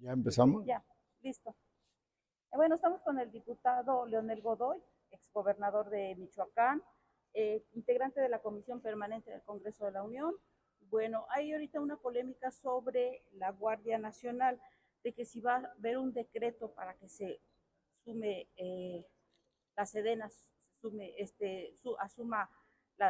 Ya empezamos. Ya, listo. Bueno, estamos con el diputado Leonel Godoy, exgobernador de Michoacán, integrante de la Comisión Permanente del Congreso de la Unión. Bueno, hay ahorita una polémica sobre la Guardia Nacional, de que si va a haber un decreto para que se sume la Sedena, asuma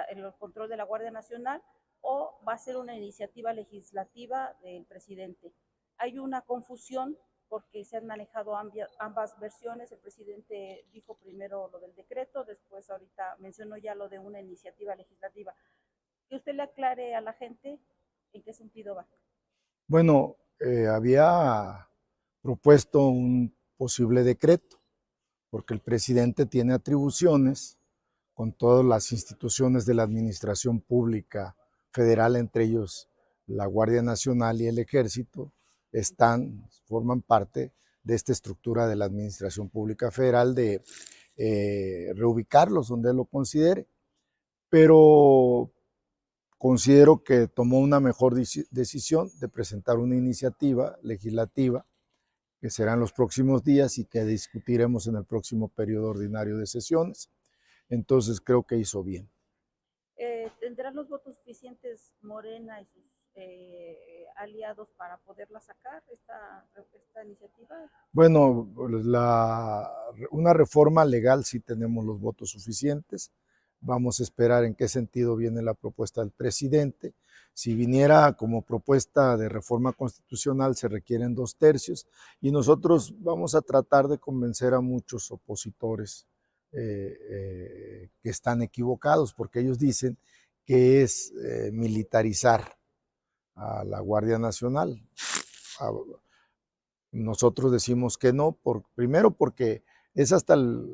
el control de la Guardia Nacional, o va a ser una iniciativa legislativa del presidente. Hay una confusión porque se han manejado ambas versiones. El presidente dijo primero lo del decreto, después ahorita mencionó ya lo de una iniciativa legislativa. Que usted le aclare a la gente en qué sentido va. Bueno, había propuesto un posible decreto, porque el presidente tiene atribuciones con todas las instituciones de la administración pública federal, entre ellos la Guardia Nacional y el Ejército, forman parte de esta estructura de la administración pública federal de reubicarlos donde él lo considere. Pero considero que tomó una mejor decisión de presentar una iniciativa legislativa que será en los próximos días y que discutiremos en el próximo periodo ordinario de sesiones. Entonces creo que hizo bien. ¿Tendrán los votos suficientes Morena y sus aliados para poderla sacar, esta iniciativa? Bueno, una reforma legal sí tenemos los votos suficientes. Vamos a esperar en qué sentido viene la propuesta del presidente. Si viniera como propuesta de reforma constitucional, se requieren 2/3 y nosotros vamos a tratar de convencer a muchos opositores que están equivocados, porque ellos dicen que es militarizar a la Guardia Nacional. Nosotros decimos que no, primero porque es hasta el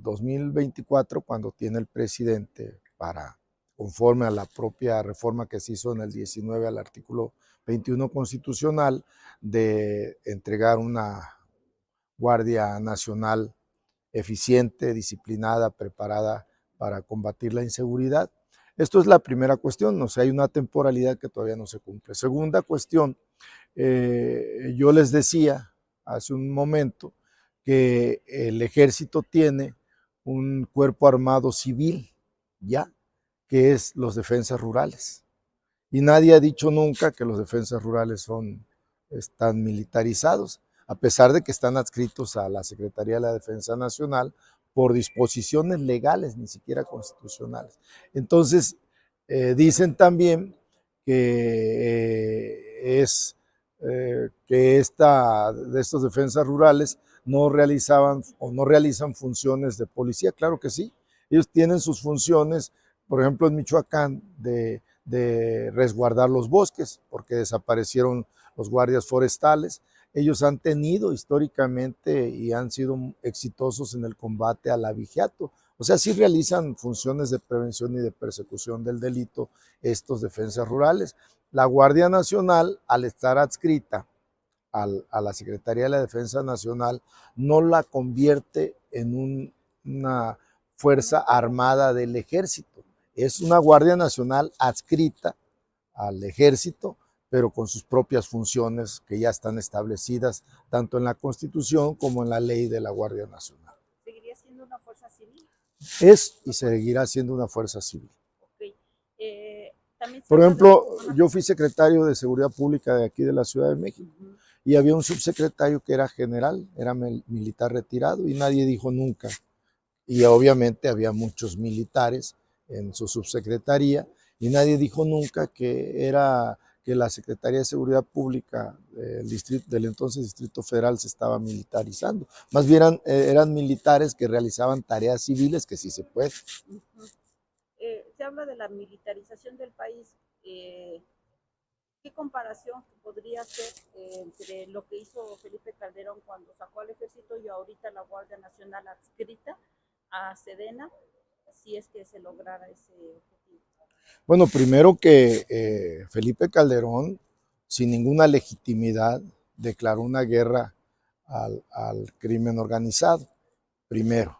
2024 cuando tiene el presidente para, conforme a la propia reforma que se hizo en el 19 al artículo 21 constitucional, de entregar una Guardia Nacional eficiente, disciplinada, preparada para combatir la inseguridad. Esto es la primera cuestión, o sea, hay una temporalidad que todavía no se cumple. Segunda cuestión, yo les decía hace un momento que el ejército tiene un cuerpo armado civil, ya, que es los defensas rurales. Y nadie ha dicho nunca que los defensas rurales están militarizados, a pesar de que están adscritos a la Secretaría de la Defensa Nacional por disposiciones legales, ni siquiera constitucionales. Entonces, dicen también que que de estos defensas rurales no realizaban o no realizan funciones de policía. Claro que sí, ellos tienen sus funciones, por ejemplo en Michoacán, de resguardar los bosques, porque desaparecieron los guardias forestales. Ellos han tenido históricamente y han sido exitosos en el combate al abigeato. O sea, sí realizan funciones de prevención y de persecución del delito estos defensas rurales. La Guardia Nacional, al estar adscrita a la Secretaría de la Defensa Nacional, no la convierte en una fuerza armada del ejército. Es una Guardia Nacional adscrita al ejército, pero con sus propias funciones que ya están establecidas tanto en la Constitución como en la ley de la Guardia Nacional. ¿Seguiría siendo una fuerza civil? Es y seguirá siendo una fuerza civil. Okay. Por ejemplo, yo fui secretario de Seguridad Pública de aquí de la Ciudad de México y había un subsecretario que era general, era militar retirado y nadie dijo nunca. Y obviamente había muchos militares en su subsecretaría y nadie dijo nunca que la Secretaría de Seguridad Pública del entonces Distrito Federal se estaba militarizando. Más bien eran militares que realizaban tareas civiles, que sí se puede. Se habla de la militarización del país. ¿Qué comparación podría hacer entre lo que hizo Felipe Calderón cuando sacó al ejército y ahorita la Guardia Nacional adscrita a Sedena, si es que se lograra ese objetivo? Bueno, primero que Felipe Calderón, sin ninguna legitimidad, declaró una guerra al crimen organizado. Primero,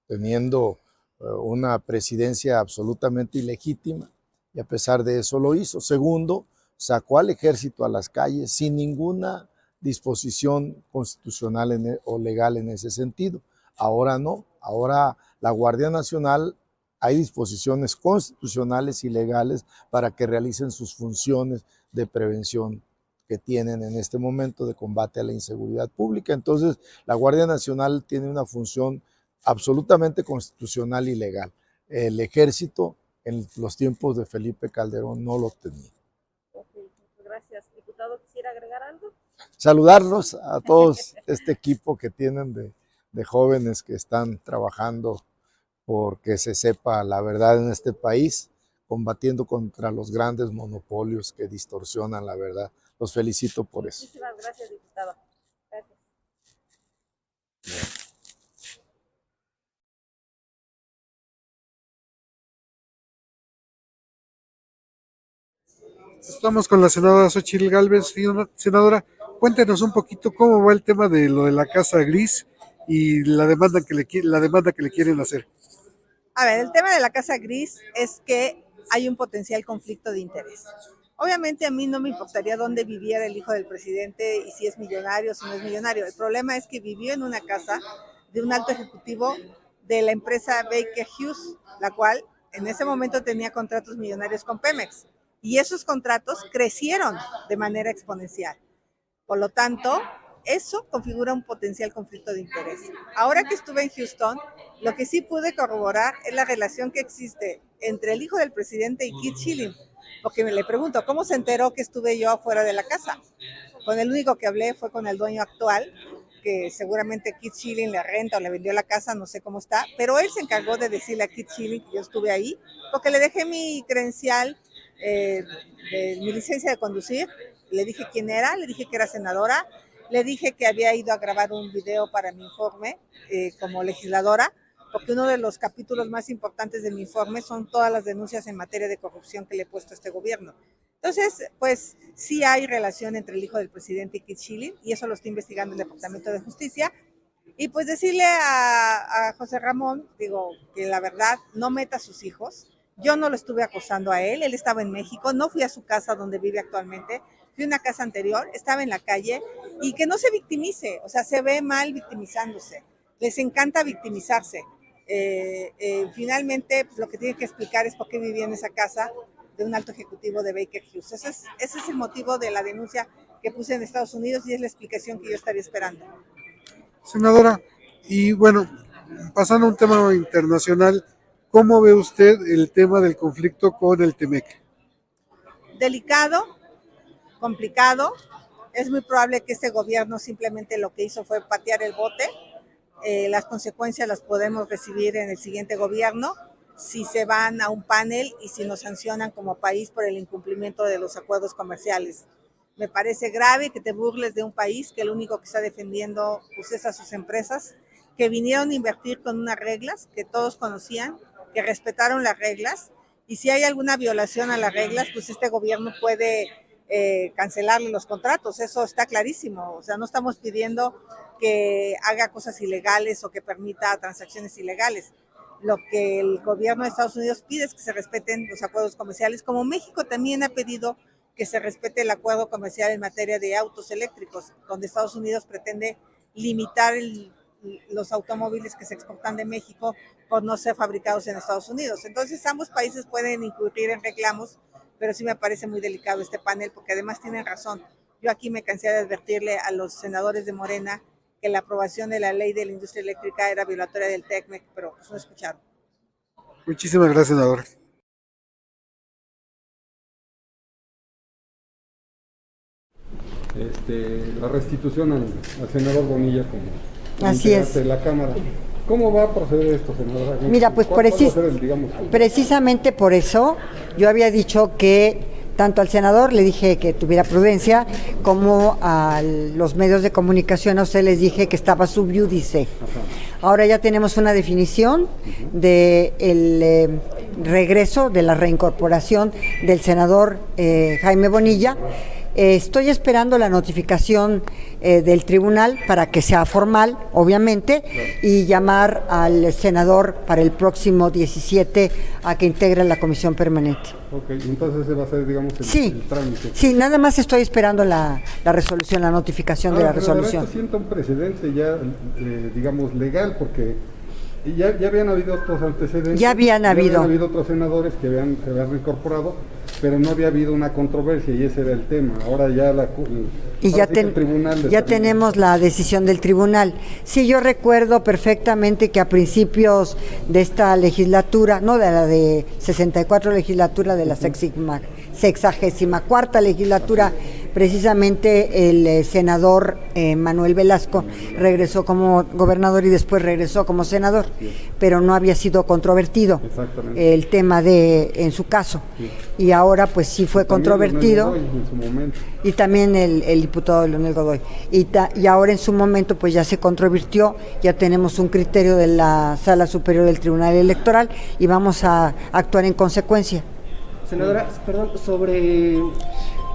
teniendo una presidencia absolutamente ilegítima, y a pesar de eso lo hizo. Segundo, sacó al ejército a las calles sin ninguna disposición constitucional o legal en ese sentido. Ahora no, ahora la Guardia Nacional hay disposiciones constitucionales y legales para que realicen sus funciones de prevención que tienen en este momento de combate a la inseguridad pública. Entonces, la Guardia Nacional tiene una función absolutamente constitucional y legal. El Ejército en los tiempos de Felipe Calderón no lo tenía. Ok, muchas gracias. Diputado, ¿quisiera agregar algo? Saludarlos a todos este equipo que tienen de jóvenes que están trabajando porque se sepa la verdad en este país, combatiendo contra los grandes monopolios que distorsionan la verdad. Los felicito por eso. Muchísimas gracias, diputado. Gracias. Estamos con la senadora Xóchitl Gálvez. Senadora, cuéntenos un poquito cómo va el tema de lo de la Casa Gris y la demanda que le quieren hacer. A ver, el tema de la Casa Gris es que hay un potencial conflicto de interés. Obviamente a mí no me importaría dónde viviera el hijo del presidente y si es millonario o si no es millonario. El problema es que vivió en una casa de un alto ejecutivo de la empresa Baker Hughes, la cual en ese momento tenía contratos millonarios con Pemex. Y esos contratos crecieron de manera exponencial. Por lo tanto, eso configura un potencial conflicto de interés. Ahora que estuve en Houston, lo que sí pude corroborar es la relación que existe entre el hijo del presidente y Keith Schilling, porque me le pregunto, ¿cómo se enteró que estuve yo afuera de la casa? Con el único que hablé fue con el dueño actual, que seguramente Keith Schilling le renta o le vendió la casa, no sé cómo está, pero él se encargó de decirle a Keith Schilling que yo estuve ahí, porque le dejé mi credencial de mi licencia de conducir, le dije quién era, le dije que era senadora, le dije que había ido a grabar un video para mi informe como legisladora, porque uno de los capítulos más importantes de mi informe son todas las denuncias en materia de corrupción que le he puesto a este gobierno. Entonces, pues sí hay relación entre el hijo del presidente y Keith Schilling, y eso lo está investigando el Departamento de Justicia. Y pues decirle a José Ramón, digo, que la verdad no meta a sus hijos. Yo no lo estuve acosando a él estaba en México, no fui a su casa donde vive actualmente, fui a una casa anterior, estaba en la calle, y que no se victimice, o sea, se ve mal victimizándose, les encanta victimizarse. Finalmente, pues, lo que tiene que explicar es por qué vivía en esa casa de un alto ejecutivo de Baker Hughes. Ese es el motivo de la denuncia que puse en Estados Unidos y es la explicación que yo estaría esperando. Senadora, y bueno, pasando a un tema internacional, ¿cómo ve usted el tema del conflicto con el TEMEC? Delicado, complicado. Es muy probable que este gobierno simplemente lo que hizo fue patear el bote. Las consecuencias las podemos recibir en el siguiente gobierno si se van a un panel y si nos sancionan como país por el incumplimiento de los acuerdos comerciales. Me parece grave que te burles de un país que lo único que está defendiendo pues, es a sus empresas, que vinieron a invertir con unas reglas que todos conocían, que respetaron las reglas, y si hay alguna violación a las reglas, pues este gobierno puede cancelarle los contratos, eso está clarísimo. O sea, no estamos pidiendo que haga cosas ilegales o que permita transacciones ilegales. Lo que el gobierno de Estados Unidos pide es que se respeten los acuerdos comerciales, como México también ha pedido que se respete el acuerdo comercial en materia de autos eléctricos, donde Estados Unidos pretende limitar los automóviles que se exportan de México por no ser fabricados en Estados Unidos. Entonces, ambos países pueden incurrir en reclamos, pero sí me parece muy delicado este panel, porque además tienen razón. Yo aquí me cansé de advertirle a los senadores de Morena que la aprobación de la ley de la industria eléctrica era violatoria del TECMEC, pero pues no escucharon. Muchísimas gracias, senadora. La restitución al senador Bonilla como Así es. de la Cámara. ¿Cómo va a proceder esto, senadora? Mira, pues precisamente por eso yo había dicho que tanto al senador le dije que tuviera prudencia, como a los medios de comunicación a usted les dije que estaba sub iudice. Ahora ya tenemos una definición del regreso, de la reincorporación del senador Jaime Bonilla, Estoy esperando la notificación del tribunal para que sea formal, obviamente, y llamar al senador para el próximo 17 a que integre la comisión permanente. Ok, entonces ese va a ser, digamos, el trámite. Sí, nada más estoy esperando la resolución, la notificación de la resolución. Esto sienta un precedente ya, digamos, legal, porque ya habían habido otros antecedentes. Ya habían habido otros senadores que se habían reincorporado, pero no había habido una controversia y ese era el tema. Ahora ya el tribunal ya tenemos la decisión del tribunal. Sí, yo recuerdo perfectamente que a principios de esta legislatura, no de la de 64 legislatura, de la 64ª legislatura, precisamente el senador Manuel Velasco regresó como gobernador y después regresó como senador, pero no había sido controvertido el tema en su caso. Y ahora pues sí fue controvertido. Y también el diputado Leonel Godoy. Y ahora en su momento pues ya se controvirtió, ya tenemos un criterio de la Sala Superior del Tribunal Electoral y vamos a actuar en consecuencia. Senadora, perdón, sobre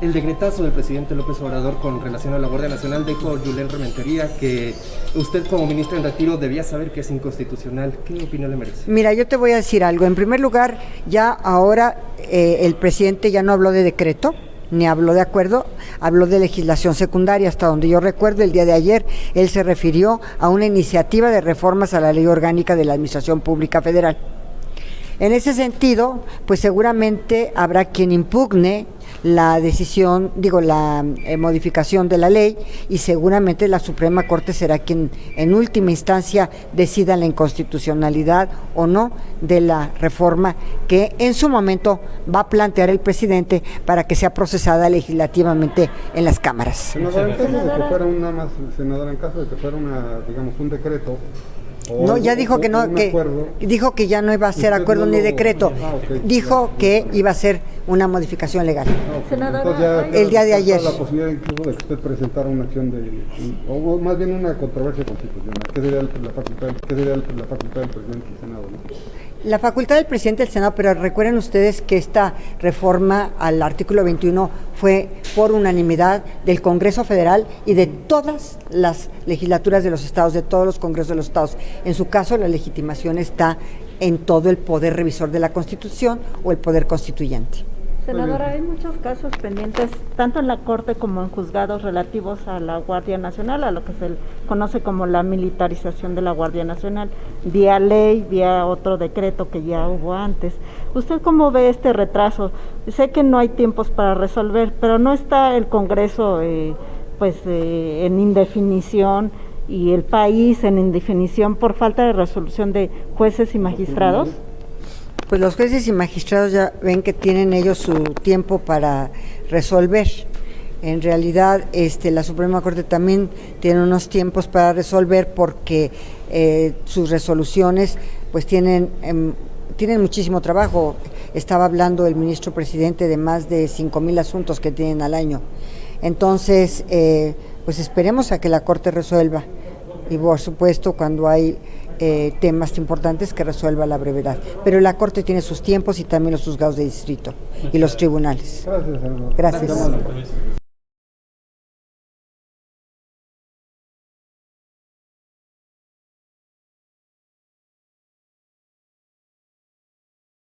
el decretazo del presidente López Obrador con relación a la Guardia Nacional, dijo Julen Rementería que usted como ministro en retiro debía saber que es inconstitucional. ¿Qué opinión le merece? Mira, yo te voy a decir algo. En primer lugar, ya ahora el presidente ya no habló de decreto, ni habló de acuerdo, habló de legislación secundaria. Hasta donde yo recuerdo, el día de ayer, él se refirió a una iniciativa de reformas a la Ley Orgánica de la Administración Pública Federal. En ese sentido, pues seguramente habrá quien impugne la decisión, la modificación de la ley, y seguramente la Suprema Corte será quien en última instancia decida la inconstitucionalidad o no de la reforma que en su momento va a plantear el presidente para que sea procesada legislativamente en las cámaras. Senadora, en caso de que fuera un decreto. No, ya dijo que no, dijo que ya no iba a ser acuerdo ni decreto, dijo que iba a ser una modificación legal. El día de ayer. La posibilidad incluso de que usted presentara una acción o más bien una controversia constitucional. ¿Qué sería la facultad del presidente del Senado? ¿No? La facultad del presidente del Senado, pero recuerden ustedes que esta reforma al artículo 21 fue por unanimidad del Congreso Federal y de todas las legislaturas de los estados, de todos los congresos de los estados. En su caso, la legitimación está en todo el poder revisor de la Constitución o el poder constituyente. Senadora, hay muchos casos pendientes, tanto en la Corte como en juzgados relativos a la Guardia Nacional, a lo que se conoce como la militarización de la Guardia Nacional, vía ley, vía otro decreto que ya hubo antes. ¿Usted cómo ve este retraso? Sé que no hay tiempos para resolver, pero ¿no está el Congreso en indefinición y el país en indefinición por falta de resolución de jueces y magistrados? Pues los jueces y magistrados ya ven que tienen ellos su tiempo para resolver. En realidad, la Suprema Corte también tiene unos tiempos para resolver porque sus resoluciones pues tienen muchísimo trabajo. Estaba hablando el ministro presidente de más de 5,000 asuntos que tienen al año. Entonces, pues esperemos a que la Corte resuelva. Y por supuesto, cuando hay temas importantes, que resuelva la brevedad. Pero la Corte tiene sus tiempos y también los juzgados de distrito y los tribunales. Gracias, senador. Gracias.